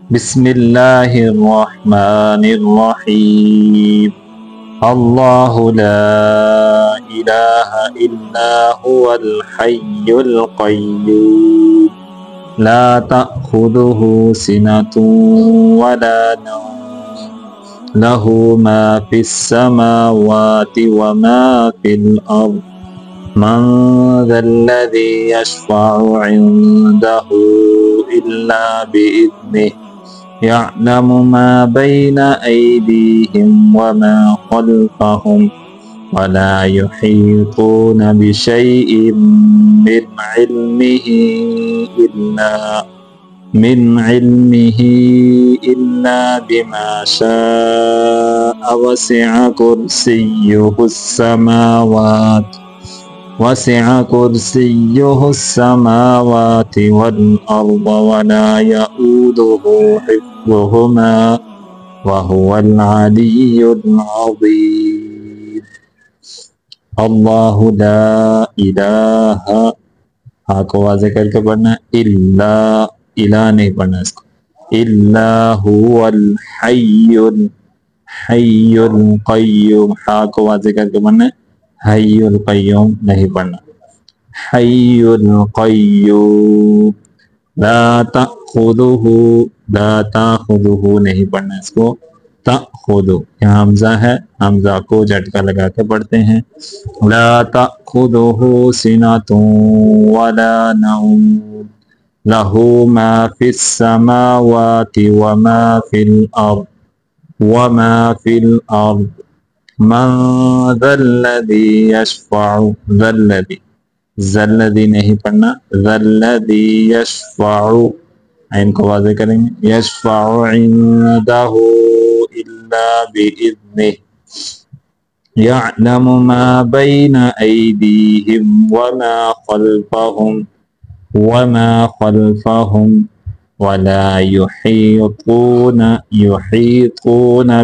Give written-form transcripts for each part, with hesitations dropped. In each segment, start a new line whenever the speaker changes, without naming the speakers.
بسم الله الرحمن الرحيم. الله لا إله إلا هو الحي القيوم لا تأخذه سنة ولا نوم له ما في السماوات وما في الأرض من ذا الذي يشفع عنده إلا بإذنه يعلم ما بين أيديهم وما خلفهم ولا يحيطون بشيء من علمه إلا بما شاء وسع كرسيه السماوات والأرض ولا يؤوده حفظهما وهو العلي العظيم. अल्लाह ला इलाहा, हा को वाज़े करके पढ़ना, इल्ला, इला नहीं पढ़ना इसको, इल्ला हुवल हय्युल हय्युल क़य्यूम, हा को वाज़े करके पढ़ना, हय्युल क़य्यूम नहीं पढ़ना, हय्युल क़य्यूम। ला तअख़ुज़ुहु, ला तअख़ुज़ुहु नहीं पढ़ना इसको, तअख़ुज़ु, यहाँ हमज़ा है, हमज़ा को झटका लगा के पढ़ते हैं। ला तअख़ुज़ुहु सिनतुन वला नौम लहू मा फिस समावाति वमा फिल अर्द मन ज़ल्लज़ी यशफ़अु, ज़ल्लज़ी नहीं पढ़ना, ज़ल्लज़ी यशफ़अु, आइन को वाज़े करेंगे, यशफ़अु इंदहु इल्ला बिइज़्निह यअलमु मा बैन ऐदीहिम वमा खल्फ़हुम वला युहीतून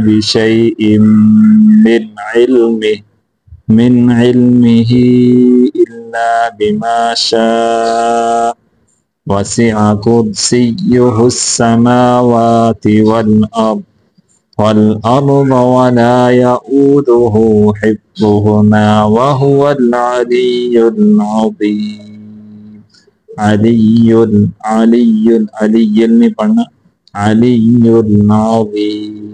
बिशैइन मिन इल्मिही इल्ला बिमा शाअ वसिअ कुर्सियुहु अस्समावाति والأرض ولا يؤوده حفظهما وهو العلي العظيم. علي नहीं पढ़ना, علي العظيم.